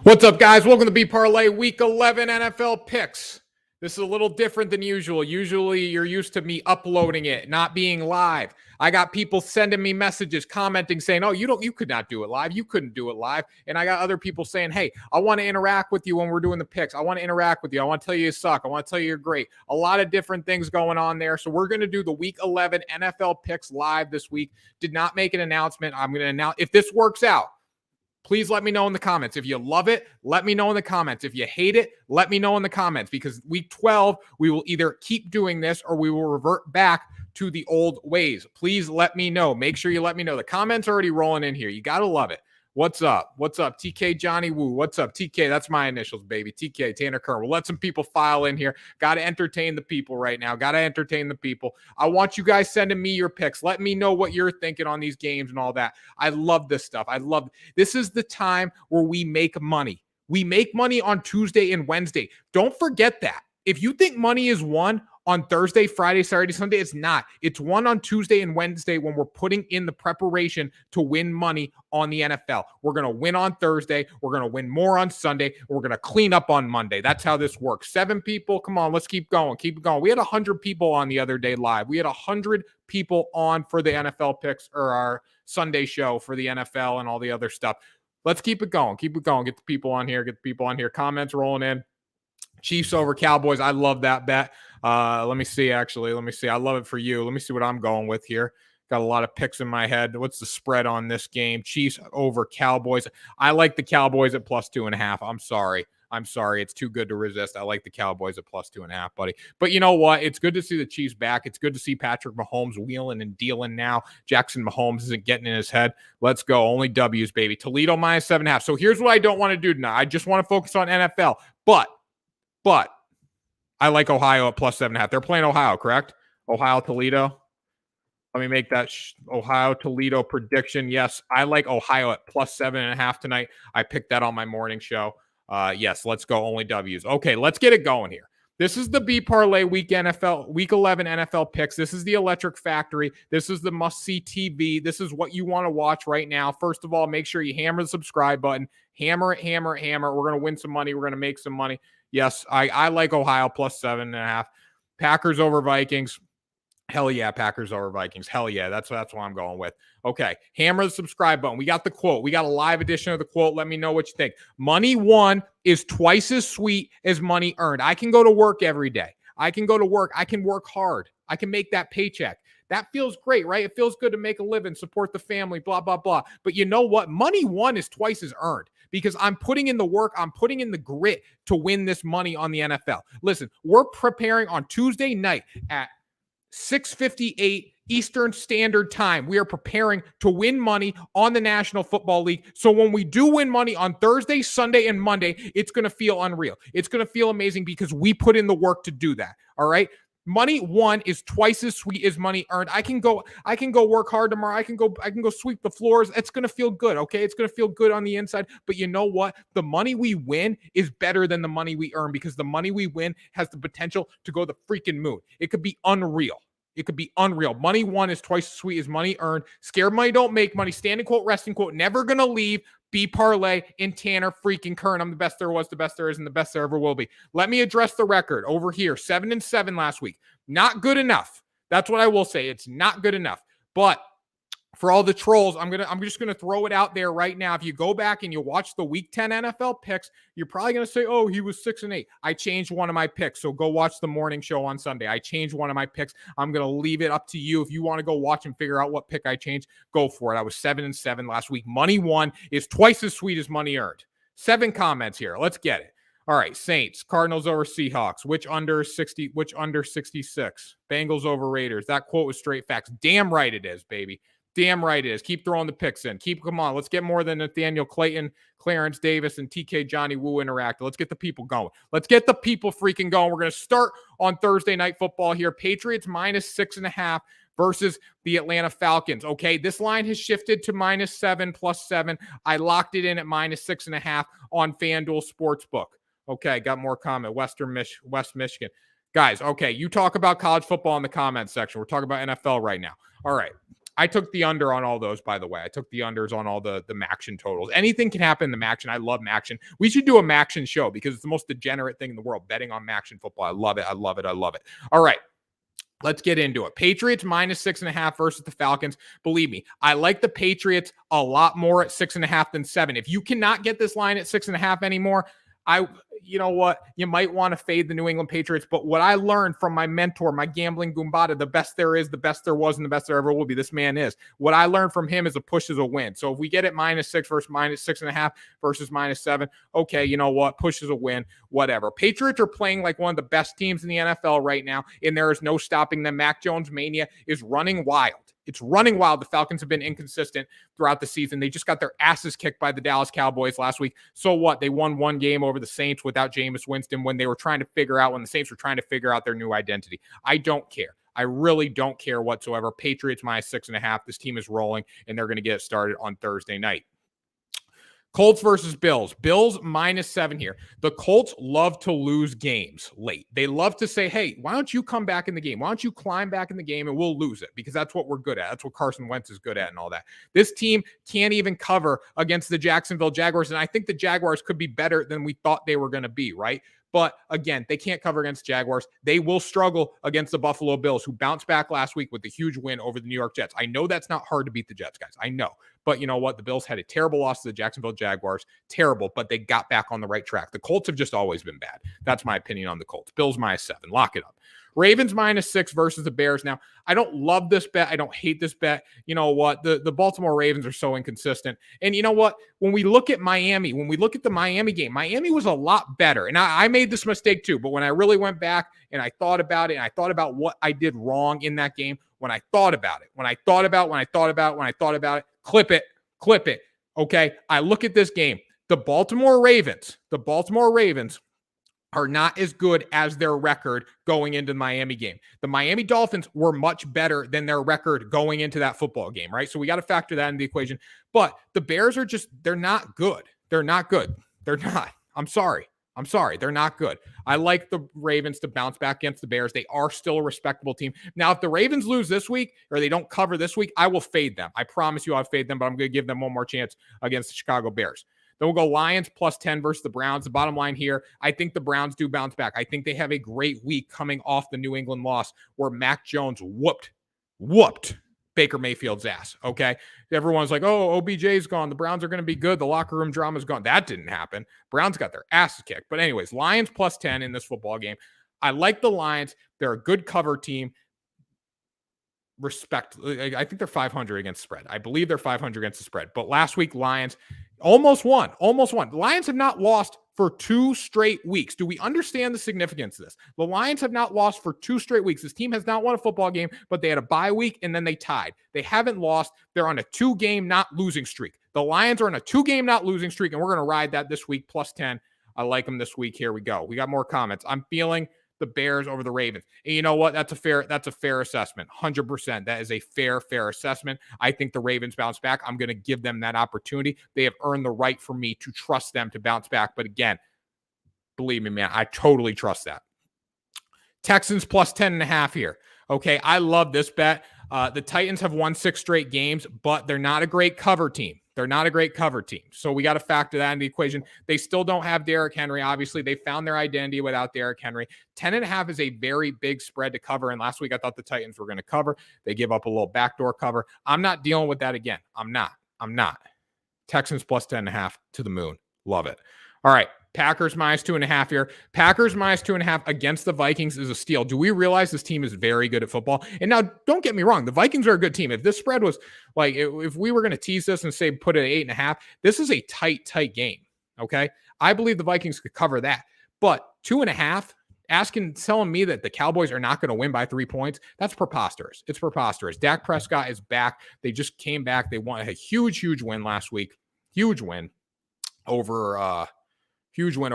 What's up, guys? Welcome to bparlay Week 11 NFL picks. This is a little different than usual. Usually, you're used to me uploading it, not being live. I got people sending me messages, commenting, saying, "Oh, you could not do it live. You couldn't do it live." And I got other people saying, "Hey, I want to interact with you when we're doing the picks. I want to interact with you. I want to tell you suck. I want to tell you you're great." A lot of different things going on there. So we're going to do the Week 11 NFL picks live this week. Did not make an announcement. I'm going to announce if this works out. Please let me know in the comments. If you love it, let me know in the comments. If you hate it, let me know in the comments, because week 12, we will either keep doing this or we will revert back to the old ways. Please let me know. Make sure you let me know. The comments are already rolling in here. You got to love it. What's up? What's up? TK Johnny Woo. What's up? TK, that's my initials, baby. TK, Tanner Kern. We'll let some people file in here. Got to entertain the people right now. Got to entertain the people. I want you guys sending me your picks. Let me know what you're thinking on these games and all that. I love this stuff. This is the time where we make money. We make money on Tuesday and Wednesday. Don't forget that. If you think money is won on Thursday, Friday, Saturday, Sunday, it's not. It's won on Tuesday and Wednesday when we're putting in the preparation to win money on the NFL. We're going to win on Thursday. We're going to win more on Sunday. We're going to clean up on Monday. That's how this works. 7 people. Come on, let's keep going. Keep it going. We had 100 people on the other day live. We had 100 people on for the NFL picks, or our Sunday show for the NFL and all the other stuff. Let's keep it going. Keep it going. Get the people on here. Get the people on here. Comments rolling in. Chiefs over Cowboys. I love that bet. Let me see, actually. Let me see. I love it for you. Let me see what I'm going with here. Got a lot of picks in my head. What's the spread on this game? Chiefs over Cowboys. I like the Cowboys at +2.5. I'm sorry. It's too good to resist. I like the Cowboys at +2.5, buddy. But you know what? It's good to see the Chiefs back. It's good to see Patrick Mahomes wheeling and dealing now. Jackson Mahomes isn't getting in his head. Let's go. Only W's, baby. Toledo -7.5. So here's what I don't want to do tonight. I just want to focus on NFL. But I like Ohio at +7.5. They're playing Ohio, correct? Ohio, Toledo. Let me make that Ohio, Toledo prediction. Yes, I like Ohio at +7.5 tonight. I picked that on my morning show. Yes, let's go. Only W's. Okay, let's get it going here. This is the bparlay Week 11 NFL picks. This is the Electric Factory. This is the must-see TV. This is what you want to watch right now. First of all, make sure you hammer the subscribe button. Hammer it, hammer it, hammer it. We're going to win some money. We're going to make some money. Yes, I like Ohio +7.5. Packers over Vikings. Hell yeah, Packers over Vikings. Hell yeah, that's what I'm going with. Okay, hammer the subscribe button. We got the quote. We got a live edition of the quote. Let me know what you think. Money won is twice as sweet as money earned. I can go to work every day. I can go to work. I can work hard. I can make that paycheck. That feels great, right? It feels good to make a living, support the family, blah, blah, blah. But you know what? Money won is twice as earned, because I'm putting in the work. I'm putting in the grit to win this money on the NFL. Listen, we're preparing on Tuesday night at 6:58 Eastern Standard Time. We are preparing to win money on the National Football League. So when we do win money on Thursday, Sunday, and Monday, it's going to feel unreal. It's going to feel amazing because we put in the work to do that. All right. Money won is twice as sweet as money earned. I can go work hard tomorrow. I can go sweep the floors. It's going to feel good. Okay. It's going to feel good on the inside. But you know what? The money we win is better than the money we earn, because the money we win has the potential to go the freaking moon. It could be unreal. It could be unreal. Money won is twice as sweet as money earned. Scared money don't make money. Standing quote, resting quote. Never going to leave. bparlay in Tanner freaking Kern. I'm the best there was, the best there is, and the best there ever will be. Let me address the record over here. 7-7 last week. Not good enough. That's what I will say. It's not good enough. But for all the trolls, I'm just gonna throw it out there right now. If you go back and you watch the Week 10 NFL picks, you're probably gonna say, "Oh, he was 6-8." I changed one of my picks, so go watch the morning show on Sunday. I changed one of my picks. I'm gonna leave it up to you. If you want to go watch and figure out what pick I changed, go for it. I was 7-7 last week. Money won is twice as sweet as money earned. 7 comments here. Let's get it. All right, Saints, Cardinals over Seahawks. Which under 66? Bengals over Raiders. That quote was straight facts. Damn right it is, baby. Damn right it is. Keep throwing the picks in. Come on. Let's get more than Nathaniel Clayton, Clarence Davis, and TK Johnny Woo interactive. Let's get the people going. Let's get the people freaking going. We're going to start on Thursday Night Football here. Patriots -6.5 versus the Atlanta Falcons. Okay, this line has shifted to -7 +7. I locked it in at -6.5 on FanDuel Sportsbook. Okay, got more comment. West Michigan. Guys, okay, you talk about college football in the comments section. We're talking about NFL right now. All right. I took the under on all those, by the way. I took the unders on all the Maction totals. Anything can happen in the Maction. I love Maction. We should do a Maction show because it's the most degenerate thing in the world, betting on Maction football. I love it. I love it. I love it. All right. Let's get into it. Patriots -6.5 versus the Falcons. Believe me, I like the Patriots a lot more at 6.5 than 7. If you cannot get this line at 6.5 anymore, you know what? You might want to fade the New England Patriots. But what I learned from my mentor, my gambling Goombata, the best there is, the best there was, and the best there ever will be. This man is. What I learned from him is a push is a win. So if we get it -6 versus -6.5 versus -7, okay, you know what? Push is a win. Whatever. Patriots are playing like one of the best teams in the NFL right now, and there is no stopping them. Mac Jones mania is running wild. It's running wild. The Falcons have been inconsistent throughout the season. They just got their asses kicked by the Dallas Cowboys last week. So what? They won one game over the Saints without Jameis Winston when the Saints were trying to figure out their new identity. I don't care. I really don't care whatsoever. Patriots -6.5. This team is rolling, and they're going to get it started on Thursday night. Colts versus Bills. Bills -7 here. The Colts love to lose games late. They love to say, hey, why don't you come back in the game? Why don't you climb back in the game and we'll lose it? Because that's what we're good at. That's what Carson Wentz is good at and all that. This team can't even cover against the Jacksonville Jaguars. And I think the Jaguars could be better than we thought they were going to be, right? But again, they can't cover against Jaguars. They will struggle against the Buffalo Bills, who bounced back last week with a huge win over the New York Jets. I know that's not hard to beat the Jets, guys. I know. But you know what? The Bills had a terrible loss to the Jacksonville Jaguars. Terrible, but they got back on the right track. The Colts have just always been bad. That's my opinion on the Colts. Bills -7. Lock it up. Ravens -6 versus the Bears. Now, I don't love this bet. I don't hate this bet. You know what? The Baltimore Ravens are so inconsistent. And you know what? When we look at Miami, when we look at the Miami game, Miami was a lot better. And I made this mistake too. But when I really went back and I thought about it, and I thought about what I did wrong in that game, when I thought about it, clip it. Okay. I look at this game. The Baltimore Ravens are not as good as their record going into the Miami game. The Miami Dolphins were much better than their record going into that football game, right? So we got to factor that into the equation. But the Bears are they're not good. They're not good. They're not. I'm sorry. They're not good. I like the Ravens to bounce back against the Bears. They are still a respectable team. Now, if the Ravens lose this week or they don't cover this week, I will fade them. I promise you I'll fade them, but I'm going to give them one more chance against the Chicago Bears. Then we'll go Lions +10 versus the Browns. The bottom line here, I think the Browns do bounce back. I think they have a great week coming off the New England loss where Mac Jones whooped Baker Mayfield's ass, okay? Everyone's like, oh, OBJ's gone. The Browns are going to be good. The locker room drama's gone. That didn't happen. Browns got their asses kicked. But anyways, Lions +10 in this football game. I like the Lions. They're a good cover team. I think they're 500 against the spread. I believe they're 500 against the spread. But last week, Lions almost won. The Lions have not lost for 2 straight weeks. Do we understand the significance of this? The Lions have not lost for 2 straight weeks. This team has not won a football game, but they had a bye week and then they tied. They haven't lost. They're on a 2-game not losing streak. The Lions are on a 2-game not losing streak, and we're going to ride that this week +10. I like them this week. Here we go. We got more comments. I'm feeling the Bears over the Ravens. And you know what? That's a fair assessment. 100%. That is a fair assessment. I think the Ravens bounce back. I'm going to give them that opportunity. They have earned the right for me to trust them to bounce back. But again, believe me, man, I totally trust that. Texans +10.5 here. Okay, I love this bet. The Titans have won 6 straight games, but they're not a great cover team. So we got to factor that in the equation. They still don't have Derrick Henry. Obviously, they found their identity without Derrick Henry. 10.5 is a very big spread to cover. And last week, I thought the Titans were going to cover. They give up a little backdoor cover. I'm not dealing with that again. I'm not. Texans +10.5 to the moon. Love it. All right. Packers -2.5 here. Packers -2.5 against the Vikings is a steal. Do we realize this team is very good at football? And now, don't get me wrong. The Vikings are a good team. If this spread was like, if we were going to tease this and say put it at 8.5, this is a tight game. Okay. I believe the Vikings could cover that. But 2.5, telling me that the Cowboys are not going to win by 3 points, that's preposterous. It's preposterous. Dak Prescott is back. They just came back. They won a huge win last week. Huge win over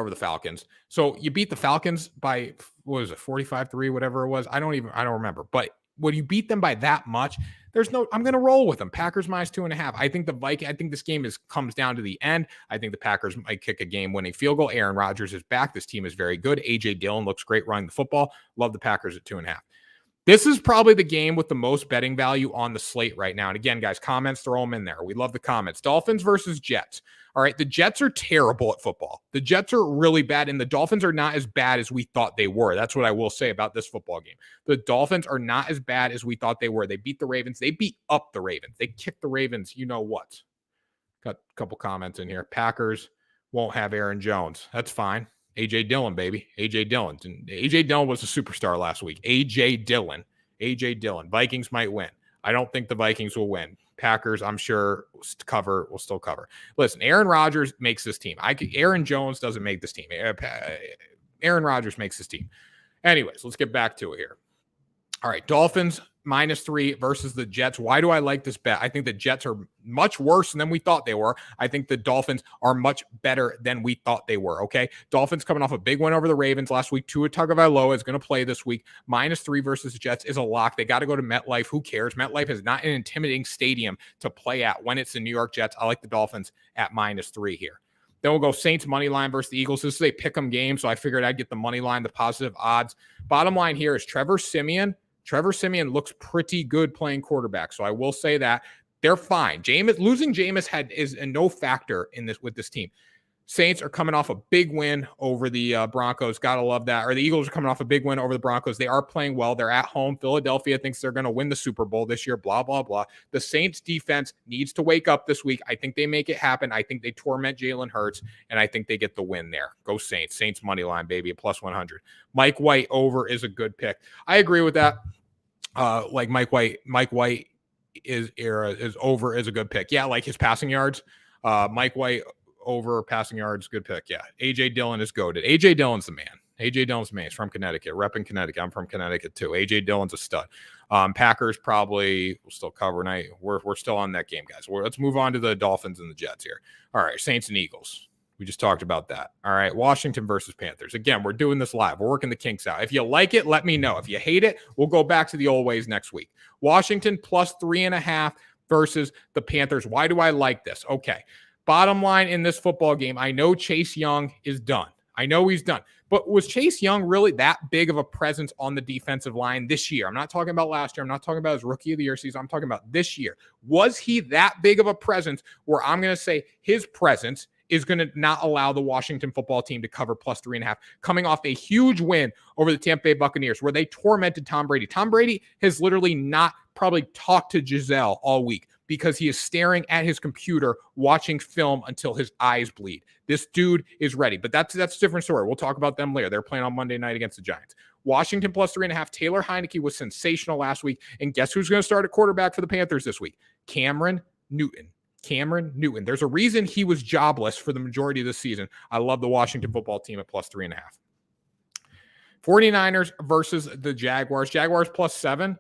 the Falcons. So you beat the Falcons by, what was it, 45-3, whatever it was. I don't remember. But when you beat them by that much, I'm going to roll with them. Packers -2.5. I think this game comes down to the end. I think the Packers might kick a game-winning field goal. Aaron Rodgers is back. This team is very good. A.J. Dillon looks great running the football. Love the Packers at 2.5. This is probably the game with the most betting value on the slate right now. And again, guys, comments, throw them in there. We love the comments. Dolphins versus Jets. All right, the Jets are terrible at football. The Jets are really bad, and the Dolphins are not as bad as we thought they were. That's what I will say about this football game. The Dolphins are not as bad as we thought they were. They beat the Ravens. They beat up the Ravens. They kicked the Ravens. You know what? Got a couple comments in here. Packers won't have Aaron Jones. That's fine. A.J. Dillon, baby. A.J. Dillon. A.J. Dillon was a superstar last week. A.J. Dillon. A.J. Dillon. Vikings might win. I don't think the Vikings will win. Packers, I'm sure, will still cover. Listen, Aaron Rodgers makes this team. Aaron Jones doesn't make this team. Aaron Rodgers makes this team. Anyways, let's get back to it here. All right, Dolphins -3 versus the Jets. Why do I like this bet? I think the Jets are much worse than we thought they were. I think the Dolphins are much better than we thought they were, okay? Dolphins coming off a big win over the Ravens last week. Tua Tagovailoa is going to play this week. -3 versus the Jets is a lock. They got to go to MetLife. Who cares? MetLife is not an intimidating stadium to play at when it's the New York Jets. I like the Dolphins at -3 here. Then we'll go Saints money line versus the Eagles. This is a pick 'em game, so I figured I'd get the money line, the positive odds. Bottom line here is Trevor Siemian looks pretty good playing quarterback, so I will say that they're fine. Losing Jameis is a no factor in this with this team. Saints are coming off a big win over the Broncos. Gotta love that. Or the Eagles are coming off a big win over the Broncos. They are playing well. They're at home. Philadelphia thinks they're going to win the Super Bowl this year, blah, blah, blah. The Saints defense needs to wake up this week. I think they make it happen. I think they torment Jalen Hurts, and I think they get the win there. Go Saints. Saints money line, baby, at +100. Mike White over is a good pick. I agree with that. Like Mike White is over is a good pick. Yeah, like his passing yards. Mike White over passing yards, good pick. Yeah. A.J. Dillon is goated. A.J. Dillon's the man. A.J. Dillon's the man. He's from Connecticut, repping Connecticut. I'm from Connecticut too. A.J. Dillon's a stud. Packers probably will still cover, and we're still on that game, guys. Let's move on to the Dolphins and the Jets here. All right, Saints and Eagles. We just talked about that. All right, Washington versus Panthers. Again, we're doing this live. We're working the kinks out. If you like it, let me know. If you hate it, we'll go back to the old ways next week. Washington +3.5 versus the Panthers. Why do I like this? Okay. Bottom line in this football game, I know Chase Young is done. I know he's done. But was Chase Young really that big of a presence on the defensive line this year? I'm not talking about last year. I'm not talking about his rookie of the year season. I'm talking about this year. Was he that big of a presence where I'm going to say his presence is going to not allow the Washington football team to cover +3.5, coming off a huge win over the Tampa Bay Buccaneers where they tormented Tom Brady. Tom Brady has literally not probably talked to Giselle all week because he is staring at his computer watching film until his eyes bleed. This dude is ready, but that's a different story. We'll talk about them later. They're playing on Monday night against the Giants. Washington +3.5. Taylor Heineke was sensational last week, and guess who's going to start at quarterback for the Panthers this week? Cameron Newton. There's a reason he was jobless for the majority of the season. I love the Washington football team at +3.5. 49ers versus the Jaguars. Jaguars +7.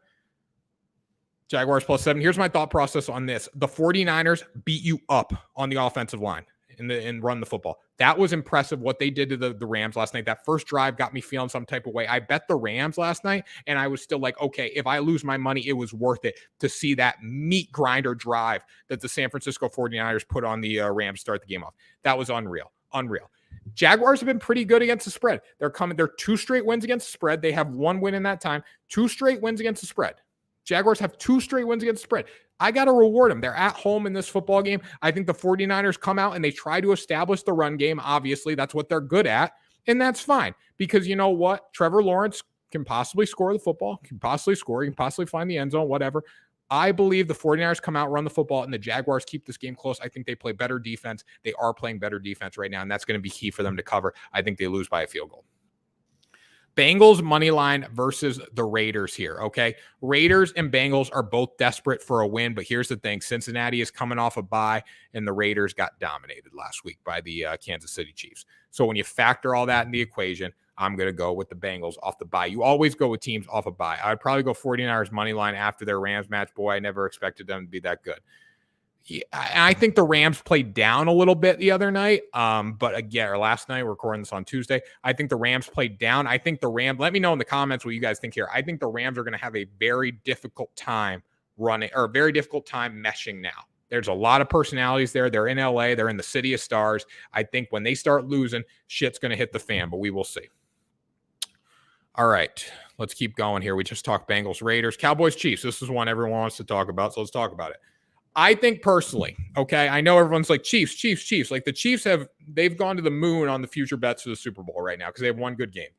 Jaguars +7. Here's my thought process on this. The 49ers beat you up on the offensive line and run the football. That was impressive what they did to the Rams last night. That first drive got me feeling some type of way. I bet the Rams last night, and I was still like, okay, if I lose my money, it was worth it to see that meat grinder drive that the San Francisco 49ers put on the Rams to start the game off. That was unreal. Jaguars have been pretty good against the spread. They're 2 straight wins against the spread. They have 1 win in that time. 2 straight wins against the spread. Jaguars have 2 straight wins against the spread. I got to reward them. They're at home in this football game. I think the 49ers come out and they try to establish the run game. Obviously, that's what they're good at. And that's fine because you know what? Trevor Lawrence can possibly score the football, can possibly find the end zone, whatever. I believe the 49ers come out, run the football, and the Jaguars keep this game close. I think they play better defense. They are playing better defense right now, and that's going to be key for them to cover. I think they lose by a field goal. Bengals money line versus the Raiders here, okay? Raiders and Bengals are both desperate for a win, but here's the thing. Cincinnati is coming off a bye, and the Raiders got dominated last week by the Kansas City Chiefs. So when you factor all that in the equation, I'm going to go with the Bengals off the bye. You always go with teams off a bye. I'd probably go 49ers money line after their Rams match. Boy, I never expected them to be that good. Yeah, I think the Rams played down a little bit the other night. But again, or last night, we're recording this on Tuesday. I think the Rams played down. I think the Rams, let me know in the comments what you guys think here. I think the Rams are going to have a very difficult time running or a very difficult time meshing now. There's a lot of personalities there. They're in LA. They're in the city of stars. I think when they start losing, shit's going to hit the fan, but we will see. All right, let's keep going here. We just talked Bengals, Raiders, Cowboys, Chiefs. This is one everyone wants to talk about, so let's talk about it. I think personally, okay, I know everyone's like Chiefs, Chiefs, Chiefs. Like the Chiefs they've gone to the moon on the future bets for the Super Bowl right now because they have one good game.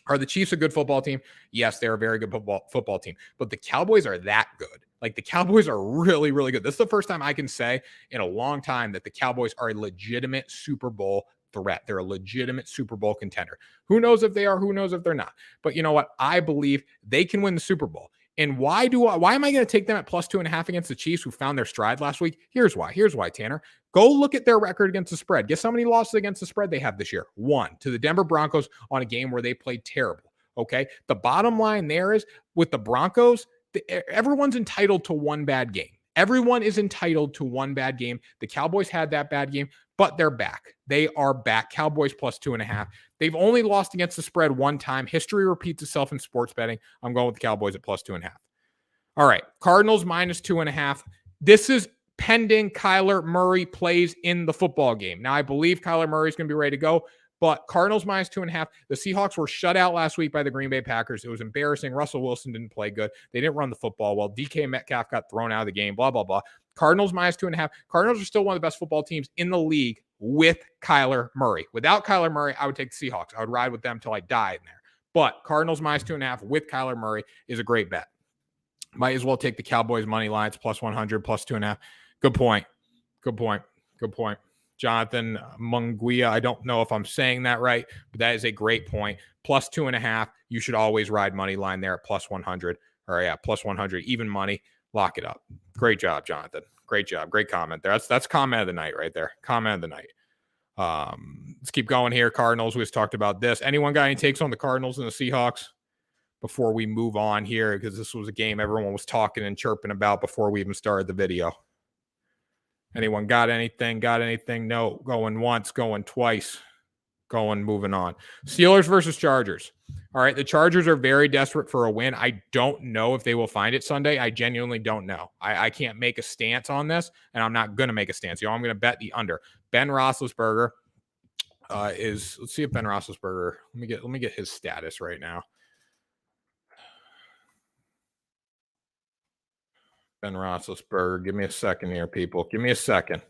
Are the Chiefs a good football team? Yes, they're a very good football team. But the Cowboys are that good. Like the Cowboys are really, really good. This is the first time I can say in a long time that the Cowboys are a legitimate Super Bowl threat. They're a legitimate Super Bowl contender. Who knows if they are? Who knows if they're not? But you know what? I believe they can win the Super Bowl. And why am I going to take them at +2.5 against the Chiefs who found their stride last week? Here's why, Tanner. Go look at their record against the spread. Guess how many losses against the spread they have this year? 1 to the Denver Broncos on a game where they played terrible. Okay. The bottom line there is with the Broncos, everyone's entitled to one bad game. Everyone is entitled to one bad game. The Cowboys had that bad game, but they're back. They are back. Cowboys +2.5. They've only lost against the spread one time. History repeats itself in sports betting. I'm going with the Cowboys at +2.5. All right. Cardinals -2.5. This is pending Kyler Murray plays in the football game. Now, I believe Kyler Murray is going to be ready to go, but Cardinals -2.5. The Seahawks were shut out last week by the Green Bay Packers. It was embarrassing. Russell Wilson didn't play good. They didn't run the football well. DK Metcalf got thrown out of the game, blah, blah, blah. Cardinals -2.5. Cardinals are still one of the best football teams in the league with Kyler Murray. Without Kyler Murray, I would take the Seahawks. I would ride with them until I die in there. But Cardinals -2.5 with Kyler Murray is a great bet. Might as well take the Cowboys money lines +100, +2.5. Good point. Jonathan Munguia. I don't know if I'm saying that right, but that is a great point. +2.5. You should always ride money line there at +100. Or yeah, +100. Even money. Lock it up. Great job, Jonathan. Great job. Great comment there. That's comment of the night right there. Comment of the night. Let's keep going here. Cardinals. We just talked about this. Anyone got any takes on the Cardinals and the Seahawks before we move on here? Because this was a game everyone was talking and chirping about before we even started the video. Anyone got anything? No. Going once, going twice, moving on. Steelers versus Chargers. All right, the Chargers are very desperate for a win. I don't know if they will find it Sunday. I genuinely don't know. I can't make a stance on this, and I'm not going to make a stance. I'm going to bet the under. Ben Roethlisberger let's see if Ben Roethlisberger, let me get his status right now. Ben Roethlisberger. Give me a second here, people. Give me a second.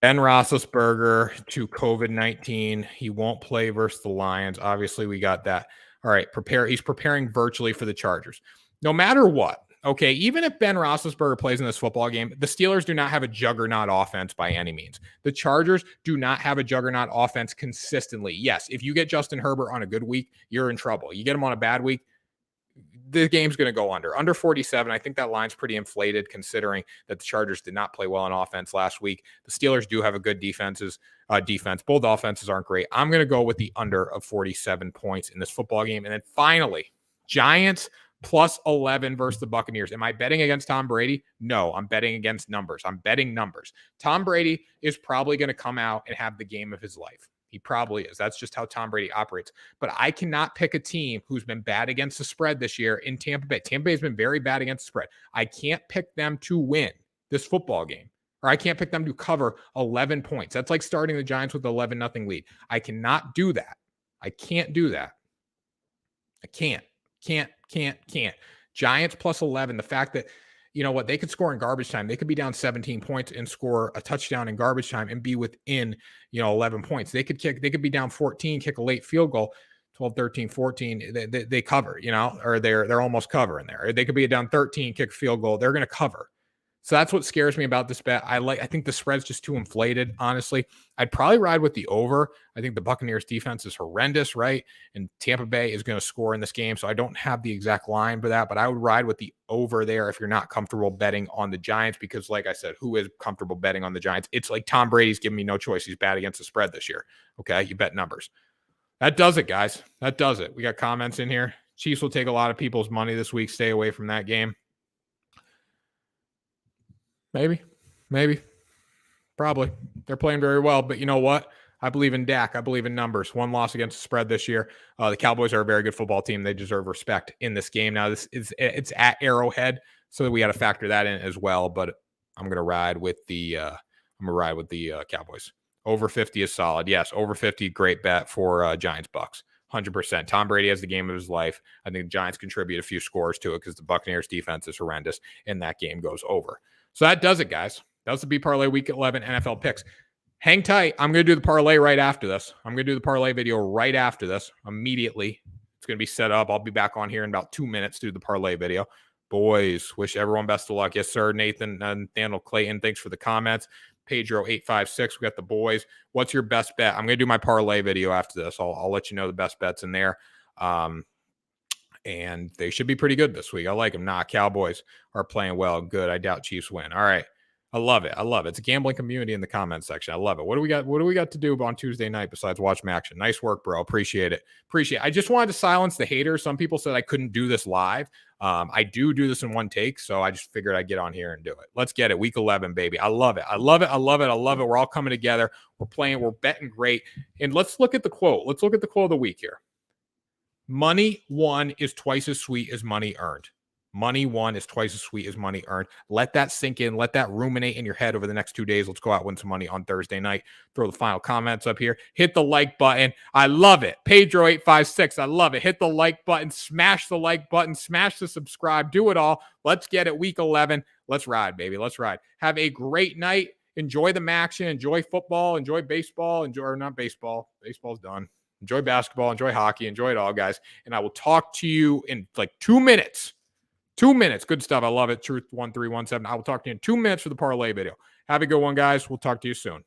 Ben Roethlisberger to COVID-19. He won't play versus the Lions. Obviously, we got that. All right, he's preparing virtually for the Chargers. No matter what, okay, even if Ben Roethlisberger plays in this football game, the Steelers do not have a juggernaut offense by any means. The Chargers do not have a juggernaut offense consistently. Yes, if you get Justin Herbert on a good week, you're in trouble. You get him on a bad week, the game's going to go under 47. I think that line's pretty inflated considering that the Chargers did not play well on offense last week. The Steelers do have a good defense. Both offenses aren't great. I'm going to go with the under of 47 points in this football game. And then finally, Giants +11 versus the Buccaneers. Am I betting against Tom Brady? No, I'm betting against numbers. I'm betting numbers. Tom Brady is probably going to come out and have the game of his life. He probably is. That's just how Tom Brady operates. But I cannot pick a team who's been bad against the spread this year in Tampa Bay. Tampa Bay has been very bad against the spread. I can't pick them to win this football game, or I can't pick them to cover 11 points. That's like starting the Giants with 11-0 lead. I cannot do that. I can't do that. I can't. Giants +11. The fact that, you know what, they could score in garbage time. They could be down 17 points and score a touchdown in garbage time and be within, 11 points. They could be down 14, kick a late field goal, 12, 13, 14. They cover, or they're almost covering there. Or they could be down 13, kick a field goal. They're going to cover. So that's what scares me about this bet. I think the spread's just too inflated, honestly. I'd probably ride with the over. I think the Buccaneers defense is horrendous, right? And Tampa Bay is going to score in this game, so I don't have the exact line for that, but I would ride with the over there if you're not comfortable betting on the Giants because, like I said, who is comfortable betting on the Giants? It's like Tom Brady's giving me no choice. He's bad against the spread this year, okay? You bet numbers. That does it, guys. That does it. We got comments in here. Chiefs will take a lot of people's money this week. Stay away from that game. Maybe. Probably. They're playing very well, but you know what? I believe in Dak. I believe in numbers. One loss against the spread this year. The Cowboys are a very good football team. They deserve respect in this game. Now, it's at Arrowhead, so we got to factor that in as well, but I'm going to ride with the Cowboys. Over 50 is solid. Yes, over 50, great bet for Giants Bucks. 100%. Tom Brady has the game of his life. I think the Giants contribute a few scores to it because the Buccaneers defense is horrendous, and that game goes over. So that does it, guys. That was the B Parlay Week 11 NFL picks. Hang tight. I'm going to do the parlay right after this. I'm going to do the parlay video right after this immediately. It's going to be set up. I'll be back on here in about 2 minutes to do the parlay video. Boys, wish everyone best of luck. Yes, sir. Nathan and Daniel Clayton, thanks for the comments. Pedro856, we got the boys. What's your best bet? I'm going to do my parlay video after this. I'll let you know the best bets in there. And they should be pretty good this week. I like them. Cowboys are playing well. Good. I doubt Chiefs win. All right. I love it. I love it. It's a gambling community in the comment section. I love it. What do we got? What do we got to do on Tuesday night besides watch some action? Nice work, bro. Appreciate it. I just wanted to silence the haters. Some people said I couldn't do this live. I do this in one take, so I just figured I'd get on here and do it. Let's get it. Week 11, baby. I love it. I love it. I love it. I love it. We're all coming together. We're playing. We're betting great. And let's look at the quote. Let's look at the quote of the week here. Money won is twice as sweet as money earned. Money won is twice as sweet as money earned. Let that sink in. Let that ruminate in your head over the next 2 days. Let's go out, win some money on Thursday night. Throw the final comments up here. Hit the like button. I love it. Pedro856. I love it. Hit the like button. Smash the like button. Smash the subscribe. Do it all. Let's get it. Week 11. Let's ride, baby. Let's ride. Have a great night. Enjoy the action. Enjoy football. Enjoy baseball. Or not baseball. Baseball's done. Enjoy basketball. Enjoy hockey. Enjoy it all, guys. And I will talk to you in like 2 minutes. 2 minutes. Good stuff. I love it. Truth1317. I will talk to you in 2 minutes for the parlay video. Have a good one, guys. We'll talk to you soon.